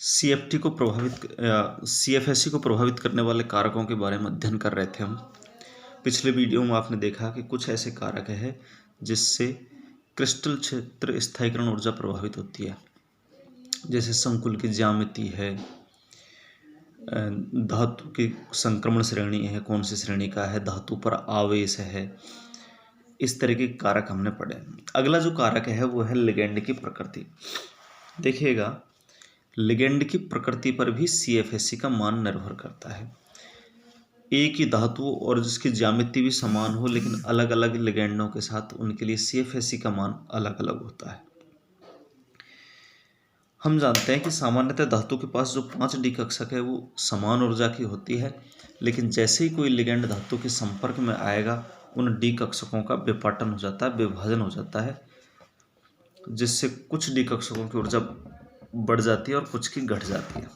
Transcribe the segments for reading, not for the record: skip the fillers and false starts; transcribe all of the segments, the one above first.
CFT को प्रभावित CFSC को प्रभावित करने वाले कारकों के बारे में अध्ययन कर रहे थे हम। पिछले वीडियो में आपने देखा कि कुछ ऐसे कारक हैं जिससे क्रिस्टल क्षेत्र स्थायीकरण ऊर्जा प्रभावित होती है, जैसे संकुल की ज्यामिति है, धातु की संक्रमण श्रेणी है, कौन सी श्रेणी का है, धातु पर आवेश है, इस तरह के कारक हमने पढ़े। अगला जो कारक है वो है लिगेंड की प्रकृति। देखिएगा, लिगेंड की प्रकृति पर भी सीएफएससी का मान निर्भर करता है। एक ही धातु और जिसकी ज्यामिति भी समान हो लेकिन अलग अलग लिगेंडों के साथ उनके लिए सीएफएससी का मान अलग अलग होता है। हम जानते हैं कि सामान्यतः धातु के पास जो 5D कक्षक है वो समान ऊर्जा की होती है, लेकिन जैसे ही कोई लिगेंड धातु के संपर्क में आएगा उन डी कक्षकों का विपाटन हो जाता है, विभाजन हो जाता है, जिससे कुछ डी कक्षकों की ऊर्जा बढ़ जाती है और कुछ की घट जाती है।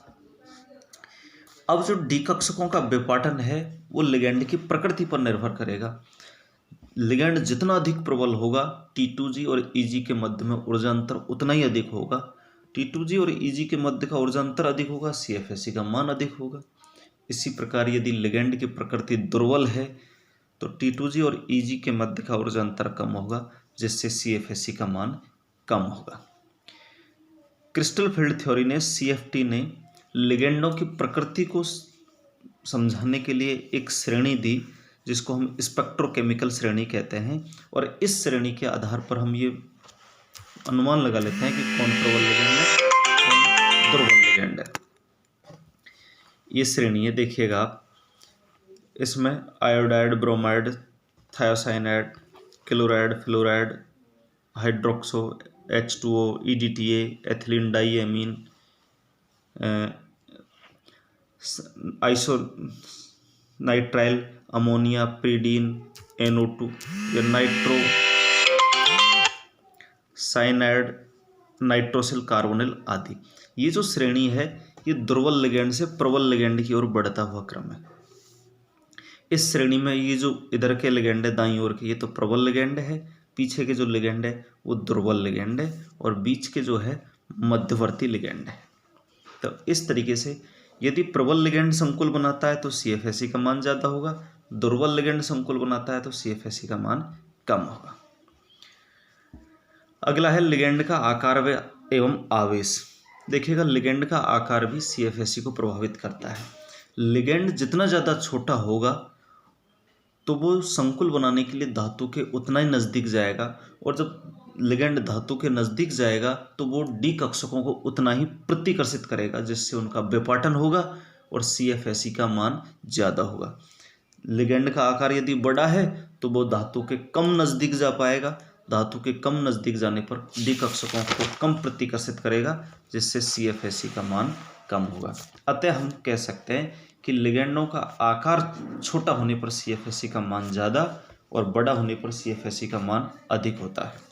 अब जो डी कक्षकों का विपाटन है वो लिगेंड की प्रकृति पर निर्भर करेगा। लिगेंड जितना अधिक प्रबल होगा T2G और EG के मध्य में ऊर्जा अंतर उतना ही अधिक होगा। T2G और EG के मध्य का ऊर्जा अंतर अधिक होगा, CFSC का मान अधिक होगा। इसी प्रकार यदि लिगेंड की प्रकृति दुर्बल है तो T2G और EG के मध्य का ऊर्जा अंतर कम होगा, जिससे CFSC का मान कम होगा। क्रिस्टल फील्ड थ्योरी ने CFT ने लिगेंडों की प्रकृति को समझाने के लिए एक श्रेणी दी जिसको हम स्पेक्ट्रोकेमिकल श्रेणी कहते हैं, और इस श्रेणी के आधार पर हम ये अनुमान लगा लेते हैं कि कौन प्रबल लिगेंड है, कौन दुर्बल लिगेंड है। ये श्रेणी है, देखिएगा आप, इसमें iodide, bromide, thiocyanide, chloride, fluoride, hydroxo, H2O, EDTA, ethylene diamine, isonitrile, ammonia, pyridine, NO2 या नाइट्रो साइनाइड, नाइट्रोसिल कार्बोनिल आदि। ये जो श्रेणी है ये दुर्बल लिगेंड से प्रबल लिगेंड की ओर बढ़ता हुआ क्रम है। इस श्रेणी में ये जो इधर के लिगेंड है दाईं ओर के, ये तो प्रबल लिगेंड है, पीछे के जो लिगेंड है वो दुर्बल लिगेंड है, और बीच के जो है मध्यवर्ती लिगेंड है। तो इस तरीके से यदि प्रबल लिगेंड संकुल बनाता है तो CFSC का मान ज़्यादा होगा, दुर्बल लिगेंड संकुल बनाता है तो CFSC का मान कम होगा। अगला है लिगेंड का आकार एवं आवेश। देखिएगा, लिगेंड का आकार भी CFSC को प्रभावित करता है। लिगेंड जितना ज़्यादा छोटा होगा तो वो संकुल बनाने के लिए धातु के उतना ही नज़दीक जाएगा, और जब लिगेंड धातु के नज़दीक जाएगा तो वो डी कक्षकों को उतना ही प्रतिकर्षित करेगा, जिससे उनका विपाटन होगा और CFSC का मान ज़्यादा होगा। लिगेंड का आकार यदि बड़ा है तो वो धातु के कम नज़दीक जा पाएगा, धातु के कम नज़दीक जाने पर डी कक्षकों को कम प्रतिकर्षित करेगा, जिससे CFSC का मान कम होगा। अतः हम कह सकते हैं कि लिगेंडों का आकार छोटा होने पर CFSC का मान ज़्यादा और बड़ा होने पर CFSC का मान अधिक होता है।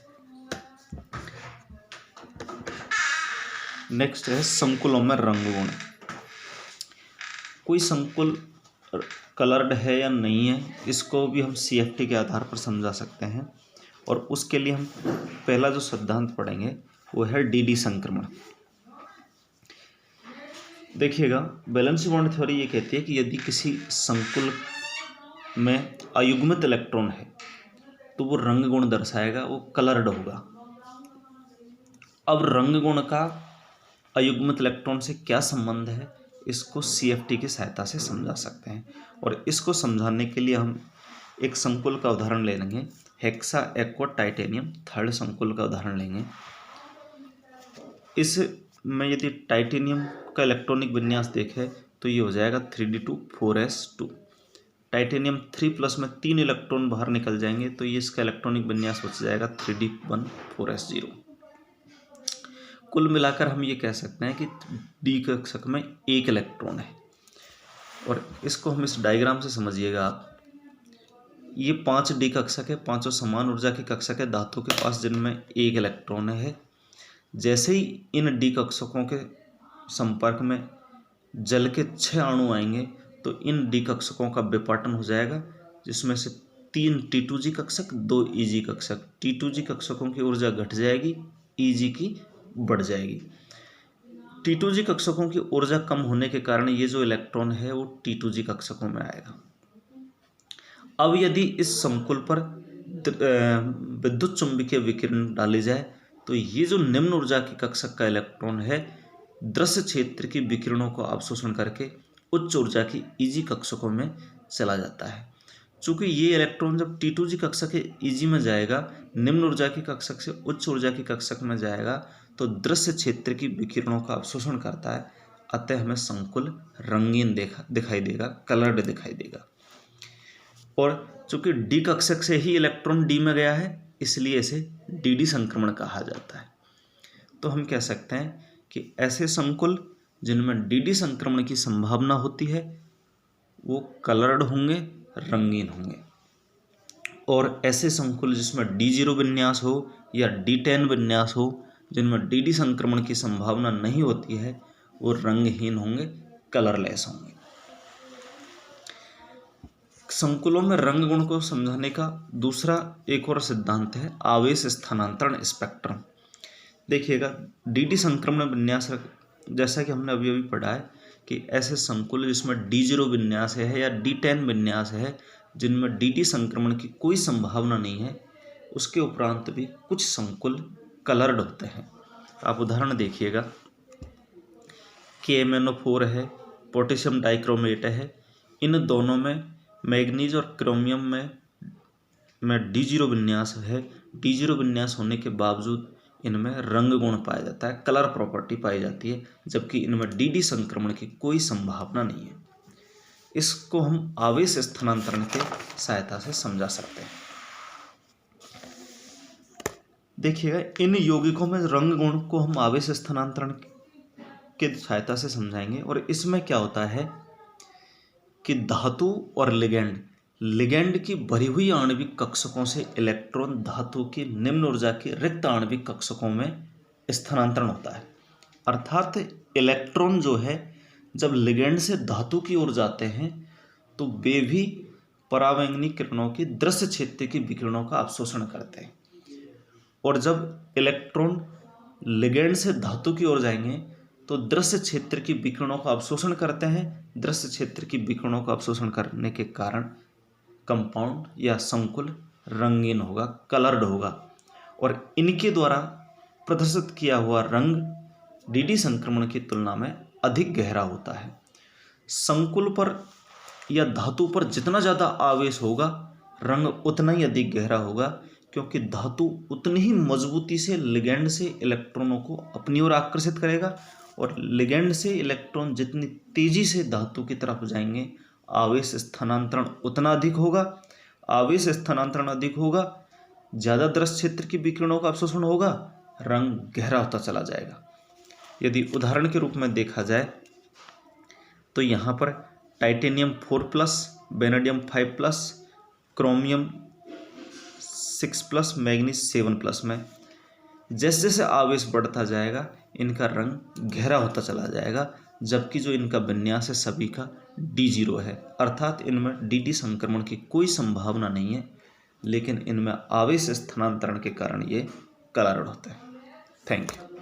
नेक्स्ट है संकुलों में रंग गुण। कोई संकुल कलर्ड है या नहीं है, इसको भी हम CFT के आधार पर समझा सकते हैं, और उसके लिए हम पहला जो सिद्धांत पढ़ेंगे वो है DD संक्रमण। देखिएगा, वैलेंसी बॉन्ड थ्योरी ये कहती है कि यदि किसी संकुल में अयुग्मित इलेक्ट्रॉन है तो वो रंग गुण दर्शाएगा, वो कलर्ड होगा। अब रंग गुण का अयुग्मित इलेक्ट्रॉन से क्या संबंध है, इसको CFT की सहायता से समझा सकते हैं, और इसको समझाने के लिए हम एक संकुल का उदाहरण ले लेंगे, हेक्सा एक्वा टाइटेनियम थर्ड संकुल का उदाहरण लेंगे। इसमें यदि टाइटेनियम का इलेक्ट्रॉनिक विन्यास देखें तो ये हो जाएगा 3D2 4s2। टाइटेनियम 3+ में 3 इलेक्ट्रॉन बाहर निकल जाएंगे तो ये इसका इलेक्ट्रॉनिक विन्यास बच जाएगा 3D1 4s0। कुल मिलाकर हम ये कह सकते हैं कि डी कक्षक में एक इलेक्ट्रॉन है, और इसको हम इस डायग्राम से समझिएगा आप। ये 5D कक्षक है, पांचों समान ऊर्जा की कक्षक है धातु के पास जिनमें एक इलेक्ट्रॉन है। जैसे ही इन डी कक्षकों के संपर्क में जल के 6 अणु आएंगे तो इन डी कक्षकों का विपाटन हो जाएगा, जिसमें से 3 T2G कक्षक, 2 EG कक्षक। T2G कक्षकों की ऊर्जा घट जाएगी, EG की बढ़ जाएगी। T2G कक्षकों की ऊर्जा कम होने के कारण ये जो इलेक्ट्रॉन है वो T2G कक्षकों में आएगा। अब यदि इस संकुल पर विद्युत चुंबकीय विकिरण डाली जाए तो ये जो निम्न ऊर्जा की कक्षक का इलेक्ट्रॉन है दृश्य क्षेत्र की विकिरणों को अवशोषण करके उच्च ऊर्जा की Eg कक्षकों में चला जाता है। चूंकि ये इलेक्ट्रॉन जब T2G कक्षक के Eg में जाएगा, निम्न ऊर्जा की कक्षक से उच्च ऊर्जा की कक्षक में जाएगा तो दृश्य क्षेत्र की विकिरणों का अवशोषण करता है, अतः हमें संकुल रंगीन दिखाई देगा, कलर्ड दिखाई देगा। और चूंकि डी कक्षक से ही इलेक्ट्रॉन डी में गया है इसलिए इसे डी संक्रमण कहा जाता है। तो हम कह सकते हैं कि ऐसे संकुल जिनमें डी संक्रमण की संभावना होती है वो कलर्ड होंगे, रंगीन होंगे, और ऐसे संकुल जिसमें D0 विन्यास हो या D10 विन्यास हो, जिनमें डी संक्रमण की संभावना नहीं होती है, वो रंगहीन होंगे, कलरलेस होंगे। संकुलों में रंग गुण को समझाने का दूसरा एक और सिद्धांत है आवेश स्थानांतरण स्पेक्ट्रम। देखिएगा, डी संक्रमण विन्यास, जैसा कि हमने अभी पढ़ा है कि ऐसे संकुल जिसमें D0 विन्यास है या D10 विन्यास है, जिनमें डी संक्रमण की कोई संभावना नहीं है, उसके उपरांत भी कुछ संकुल कलर्ड होते हैं। आप उदाहरण देखिएगा, KMnO4 है, पोटेशियम डाइक्रोमेट है, इन दोनों में मैग्नीज और क्रोमियम में D0 विन्यास है। D0 विन्यास होने के बावजूद इनमें रंग गुण पाया जाता है, कलर प्रॉपर्टी पाई जाती है, जबकि इनमें डी संक्रमण की कोई संभावना नहीं है। इसको हम आवेश स्थानांतरण के सहायता से समझा सकते हैं। देखिएगा, इन यौगिकों में रंग गुण को हम आवेश स्थानांतरण के सहायता से समझाएंगे। और इसमें क्या होता है कि धातु और लिगेंड की भरी हुई आणविक कक्षकों से इलेक्ट्रॉन धातु की निम्न ऊर्जा के रिक्त आणविक कक्षकों में स्थानांतरण होता है। अर्थात इलेक्ट्रॉन जो है जब लिगेंड से धातु की ओर जाते हैं तो वे भी परावैंगनी किरणों की दृश्य क्षेत्र की विकिरणों का अवशोषण करते हैं, और जब इलेक्ट्रॉन लिगेंड से धातु की ओर जाएंगे तो दृश्य क्षेत्र की विकिरणों का अवशोषण करते हैं। दृश्य क्षेत्र की विकिरणों का अवशोषण करने के कारण कंपाउंड या संकुल रंगीन होगा, कलर्ड होगा, और इनके द्वारा प्रदर्शित किया हुआ रंग डी संक्रमण की तुलना में अधिक गहरा होता है। संकुल पर या धातु पर जितना ज़्यादा आवेश होगा रंग उतना ही अधिक गहरा होगा, क्योंकि धातु उतनी ही मजबूती से लिगेंड से इलेक्ट्रॉनों को अपनी ओर आकर्षित करेगा, और लिगेंड से इलेक्ट्रॉन जितनी तेजी से धातु की तरफ जाएंगे आवेश स्थानांतरण उतना अधिक होगा। आवेश स्थानांतरण अधिक होगा, ज़्यादा दृश्य क्षेत्र की विकिरणों का अवशोषण होगा, रंग गहरा होता चला जाएगा। यदि उदाहरण के रूप में देखा जाए तो यहाँ पर टाइटेनियम 4+, वेनेडियम 5+, क्रोमियम 6+, मैग्नीज 7+ में जैसे जैसे आवेश बढ़ता जाएगा इनका रंग गहरा होता चला जाएगा, जबकि जो इनका विन्यास है सभी का D0 है। अर्थात इनमें डी संक्रमण की कोई संभावना नहीं है, लेकिन इनमें आवेश स्थानांतरण के कारण ये कलर्ड होते हैं। Thank you.